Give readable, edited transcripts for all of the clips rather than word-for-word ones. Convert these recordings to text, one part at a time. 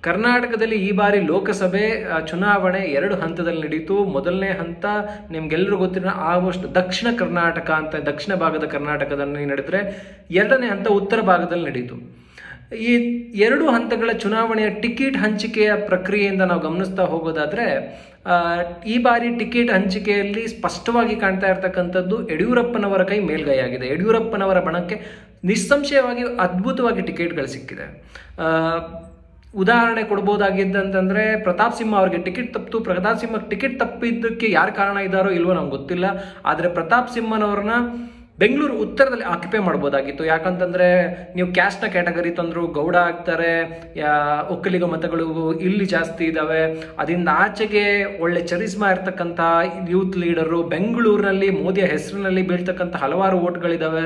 ಕರ್ನಾಟಕದಲ್ಲಿ ಈ ಬಾರಿ ಲೋಕಸಭೆ ಚುನಾವಣೆ 2 ಹಂತದಲ್ಲಿ ನಡೀತು. ಮೊದಲನೇ ಹಂತ ನಿಮ್ಗೆಲ್ಲರೂ ಗೊತ್ತಿರೋ ಆಲ್ಮೋಸ್ಟ್ ದಕ್ಷಿಣ ಕರ್ನಾಟಕ ಅಂತ, ದಕ್ಷಿಣ ಭಾಗದ ಕರ್ನಾಟಕದಲ್ಲಿ ನಡೆದರೆ, ಎರಡನೇ ಹಂತ ಉತ್ತರ ಭಾಗದಲ್ಲಿ ನಡೀತು. ಈ 2 ಹಂತಗಳ ಚುನಾವಣೆಯ ಟಿಕೆಟ್ ಹಂಚಿಕೆಯ ಪ್ರಕ್ರಿಯೆಯಿಂದ ನಾವು ಗಮನಿಸ್ತಾ ಹೋಗೋದಾದ್ರೆ, ಈ ಬಾರಿ ಟಿಕೆಟ್ ಹಂಚಿಕೆಯಲ್ಲಿ ಸ್ಪಷ್ಟವಾಗಿ ಕಾಣ್ತಾ ಇರತಕ್ಕಂಥದ್ದು ಯಡಿಯೂರಪ್ಪನವರ ಕೈ ಮೇಲ್ಗೈಯಾಗಿದೆ. ಯಡಿಯೂರಪ್ಪನವರ ಬಣಕ್ಕೆ ನಿಸ್ಸಂಶಯವಾಗಿ ಅದ್ಭುತವಾಗಿ ಟಿಕೆಟ್ಗಳು ಸಿಕ್ಕಿದೆ. ಉದಾಹರಣೆ ಕೊಡ್ಬೋದಾಗಿದ್ದಂತಂದ್ರೆ, ಪ್ರತಾಪ್ ಸಿಂಹ ಅವ್ರಿಗೆ ಟಿಕೆಟ್ ತಪ್ಪಿತು. ಪ್ರತಾಪ್ ಸಿಂಹ ಟಿಕೆಟ್ ತಪ್ಪಿದ್ದಕ್ಕೆ ಯಾರು ಕಾರಣ ಇದ್ದಾರೋ ಇಲ್ವೋ ನಮ್ಗೆ ಗೊತ್ತಿಲ್ಲ. ಆದರೆ ಪ್ರತಾಪ್ ಸಿಂಹನವ್ರನ್ನ ಬೆಂಗಳೂರು ಉತ್ತರದಲ್ಲಿ ಆಕ್ಯುಪೈ ಮಾಡ್ಬೋದಾಗಿತ್ತು. ಯಾಕಂತಂದ್ರೆ ನೀವು ಕ್ಯಾಸ್ಟ್ನ ಕ್ಯಾಟಗರಿ ತಂದ್ರು, ಗೌಡ ಆಗ್ತಾರೆ, ಒಕ್ಕಲಿಗ ಮತಗಳು ಇಲ್ಲಿ ಜಾಸ್ತಿ ಇದ್ದಾವೆ. ಅದರಿಂದ ಆಚೆಗೆ ಒಳ್ಳೆ ಚರಿಸ್ಮಾ ಇರ್ತಕ್ಕಂಥ ಯೂತ್ ಲೀಡರು, ಬೆಂಗಳೂರಿನಲ್ಲಿ ಮೋದಿಯ ಹೆಸರಿನಲ್ಲಿ ಬೀಳ್ತಕ್ಕಂಥ ಹಲವಾರು ಓಟ್ಗಳಿದ್ದಾವೆ,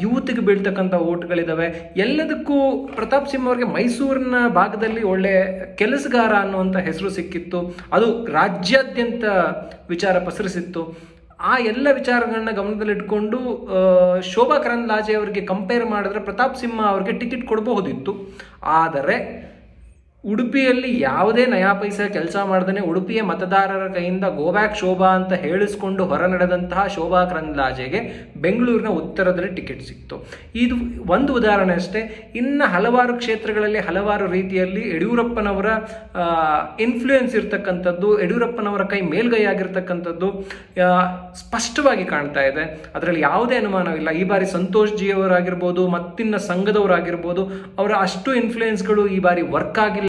ಯೂತ್ಗೆ ಬೀಳ್ತಕ್ಕಂಥ ಓಟ್ಗಳಿದ್ದಾವೆ. ಎಲ್ಲದಕ್ಕೂ ಪ್ರತಾಪ್ ಸಿಂಹ ಅವರಿಗೆ ಮೈಸೂರಿನ ಭಾಗದಲ್ಲಿ ಒಳ್ಳೆ ಕೆಲಸಗಾರ ಅನ್ನುವಂಥ ಹೆಸರು ಸಿಕ್ಕಿತ್ತು. ಅದು ರಾಜ್ಯಾದ್ಯಂತ ವಿಚಾರ ಪಸರಿಸಿತ್ತು. ಆ ಎಲ್ಲ ವಿಚಾರಗಳನ್ನ ಗಮನದಲ್ಲಿಟ್ಕೊಂಡು ಶೋಭಾ ಕರಂದ್ಲಾಜೆ ಅವರಿಗೆ ಕಂಪೇರ್ ಮಾಡಿದ್ರೆ ಪ್ರತಾಪ್ ಸಿಂಹ ಅವರಿಗೆ ಟಿಕೆಟ್ ಕೊಡಬಹುದಿತ್ತು. ಆದರೆ ಉಡುಪಿಯಲ್ಲಿ ಯಾವುದೇ ನಯಾ ಪೈಸೆ ಕೆಲಸ ಮಾಡದೇ ಉಡುಪಿಯ ಮತದಾರರ ಕೈಯಿಂದ ಗೋಬ್ಯಾಕ್ ಶೋಭಾ ಅಂತ ಹೇಳಿಸ್ಕೊಂಡು ಹೊರ ನಡೆದಂತಹ ಶೋಭಾ ಕರಂದ್ಲಾಜೆಗೆ ಬೆಂಗಳೂರಿನ ಉತ್ತರದಲ್ಲಿ ಟಿಕೆಟ್ ಸಿಕ್ತು. ಇದು ಒಂದು ಉದಾಹರಣೆ ಅಷ್ಟೇ. ಇನ್ನು ಹಲವಾರು ಕ್ಷೇತ್ರಗಳಲ್ಲಿ ಹಲವಾರು ರೀತಿಯಲ್ಲಿ ಯಡಿಯೂರಪ್ಪನವರ ಇನ್ಫ್ಲೂಯೆನ್ಸ್ ಇರ್ತಕ್ಕಂಥದ್ದು, ಯಡಿಯೂರಪ್ಪನವರ ಕೈ ಮೇಲ್ಗೈಯಾಗಿರ್ತಕ್ಕಂಥದ್ದು ಸ್ಪಷ್ಟವಾಗಿ ಕಾಣ್ತಾ ಇದೆ. ಅದರಲ್ಲಿ ಯಾವುದೇ ಅನುಮಾನವಿಲ್ಲ. ಈ ಬಾರಿ ಸಂತೋಷ್ ಜಿ ಅವರಾಗಿರ್ಬೋದು, ಮತ್ತಿನ್ನ ಸಂಘದವರಾಗಿರ್ಬೋದು, ಅವರ ಅಷ್ಟು ಇನ್ಫ್ಲೂಯೆನ್ಸ್ಗಳು ಈ ಬಾರಿ ವರ್ಕ್ ಆಗಿಲ್ಲ.